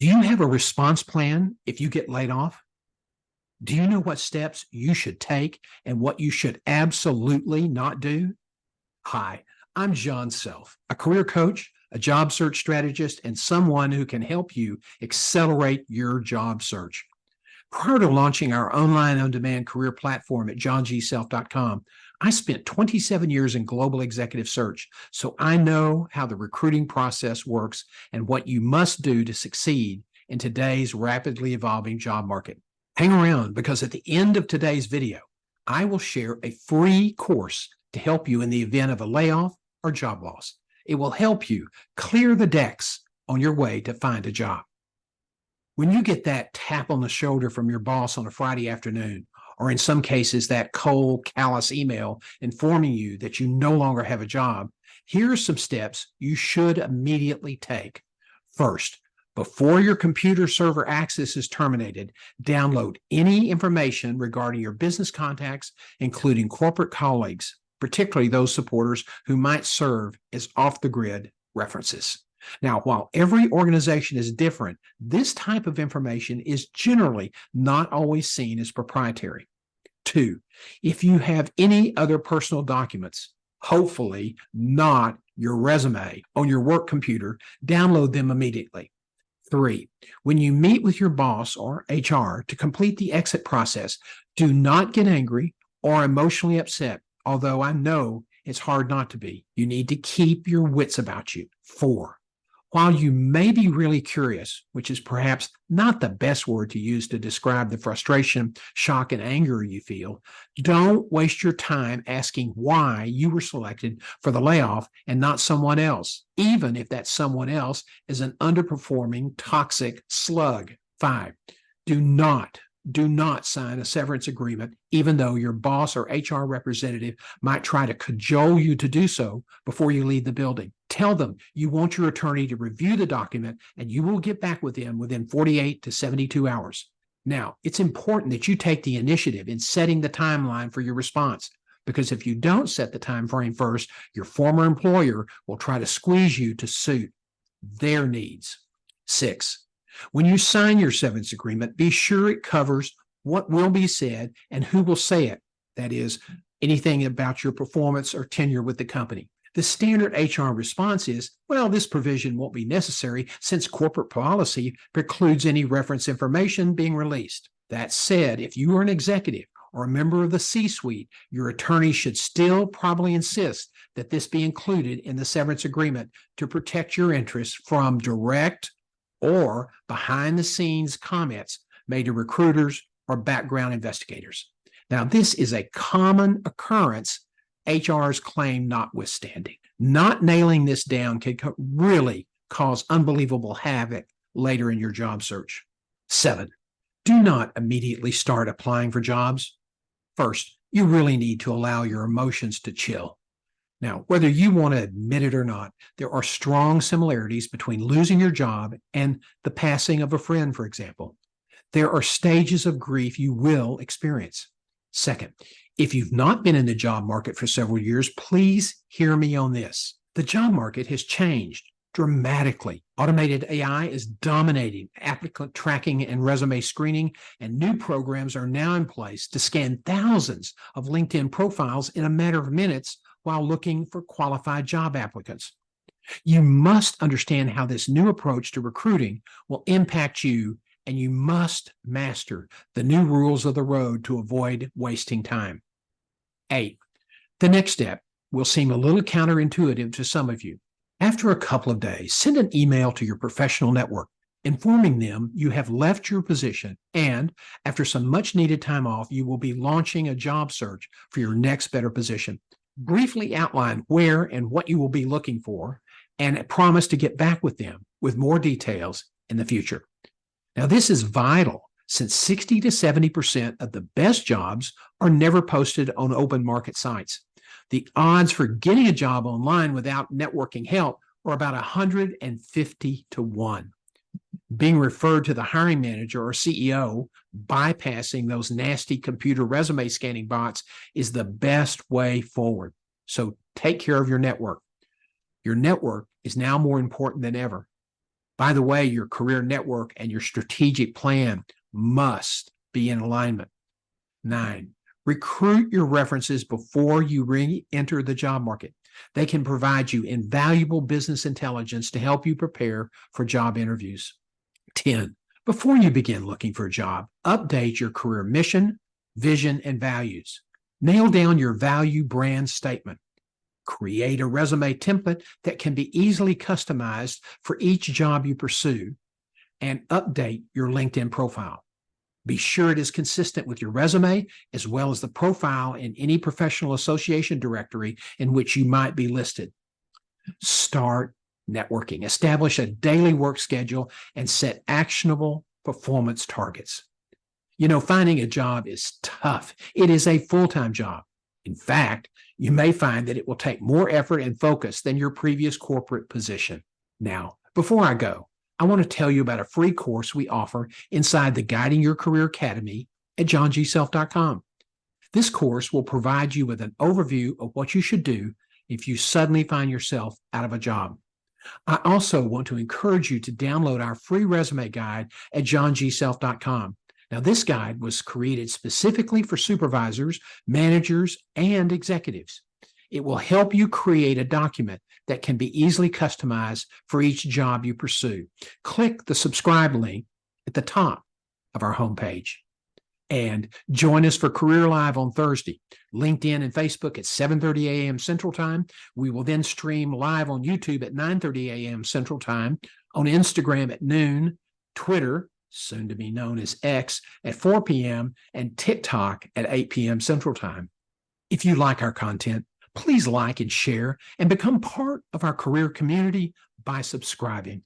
Do you have a response plan if you get laid off? Do you know what steps you should take and what you should absolutely not do? Hi, I'm John Self, a career coach, a job search strategist, and someone who can help you accelerate your job search. Prior to launching our online on-demand career platform at johngself.com, I spent 27 years in global executive search, so I know how the recruiting process works and what you must do to succeed in today's rapidly evolving job market. Hang around, because at the end of today's video, I will share a free course to help you in the event of a layoff or job loss. It will help you clear the decks on your way to find a job. When you get that tap on the shoulder from your boss on a Friday afternoon, or in some cases, that cold, callous email informing you that you no longer have a job, here are some steps you should immediately take. First, before your computer server access is terminated, download any information regarding your business contacts, including corporate colleagues, particularly those supporters who might serve as off-the-grid references. Now, while every organization is different, this type of information is generally not always seen as proprietary. 2, if you have any other personal documents, hopefully not your resume, on your work computer, download them immediately. 3, when you meet with your boss or HR to complete the exit process, do not get angry or emotionally upset, although I know it's hard not to be. You need to keep your wits about you. 4, while you may be really curious, which is perhaps not the best word to use to describe the frustration, shock, and anger you feel, don't waste your time asking why you were selected for the layoff and not someone else, even if that someone else is an underperforming, toxic slug. 5, do not sign a severance agreement, even though your boss or HR representative might try to cajole you to do so before you leave the building. Tell them you want your attorney to review the document and you will get back with them within 48 to 72 hours. Now, it's important that you take the initiative in setting the timeline for your response, because if you don't set the time frame first, your former employer will try to squeeze you to suit their needs. 6, when you sign your severance agreement, be sure it covers what will be said and who will say it. That is, anything about your performance or tenure with the company. The standard HR response is, well, this provision won't be necessary since corporate policy precludes any reference information being released. That said, if you are an executive or a member of the C-suite, your attorney should still probably insist that this be included in the severance agreement to protect your interests from direct or behind-the-scenes comments made to recruiters or background investigators. Now, this is a common occurrence, HR's claim notwithstanding. Not nailing this down can really cause unbelievable havoc later in your job search. 7, do not immediately start applying for jobs. First, you really need to allow your emotions to chill. Now, whether you want to admit it or not, there are strong similarities between losing your job and the passing of a friend, for example. There are stages of grief you will experience. Second, if you've not been in the job market for several years, please hear me on this. The job market has changed dramatically. Automated AI is dominating applicant tracking and resume screening, and new programs are now in place to scan thousands of LinkedIn profiles in a matter of minutes while looking for qualified job applicants. You must understand how this new approach to recruiting will impact you, and you must master the new rules of the road to avoid wasting time. 8, the next step will seem a little counterintuitive to some of you. After a couple of days, send an email to your professional network, informing them you have left your position, and after some much-needed time off, you will be launching a job search for your next better position. Briefly outline where and what you will be looking for, and promise to get back with them with more details in the future. Now, this is vital since 60 to 70% of the best jobs are never posted on open market sites. The odds for getting a job online without networking help are about 150 to 1. Being referred to the hiring manager or CEO, bypassing those nasty computer resume scanning bots, is the best way forward. So take care of your network. Your network is now more important than ever. By the way, your career network and your strategic plan must be in alignment. 9, recruit your references before you re-enter the job market. They can provide you invaluable business intelligence to help you prepare for job interviews. 10, before you begin looking for a job, update your career mission, vision, and values. Nail down your value brand statement. Create a resume template that can be easily customized for each job you pursue, and update your LinkedIn profile. Be sure it is consistent with your resume as well as the profile in any professional association directory in which you might be listed. Start networking. Establish a daily work schedule and set actionable performance targets. Finding a job is tough. It is a full-time job. In fact, you may find that it will take more effort and focus than your previous corporate position. Now, before I go, I want to tell you about a free course we offer inside the Guiding Your Career Academy at johngself.com. This course will provide you with an overview of what you should do if you suddenly find yourself out of a job. I also want to encourage you to download our free resume guide at johngself.com. Now, this guide was created specifically for supervisors, managers, and executives. It will help you create a document that can be easily customized for each job you pursue. Click the subscribe link at the top of our homepage. And join us for Career Live on Thursday, LinkedIn and Facebook at 7:30 a.m. Central Time. We will then stream live on YouTube at 9:30 a.m. Central Time, on Instagram at noon, Twitter, soon to be known as X, at 4 p.m., and TikTok at 8 p.m. Central Time. If you like our content, please like and share and become part of our career community by subscribing.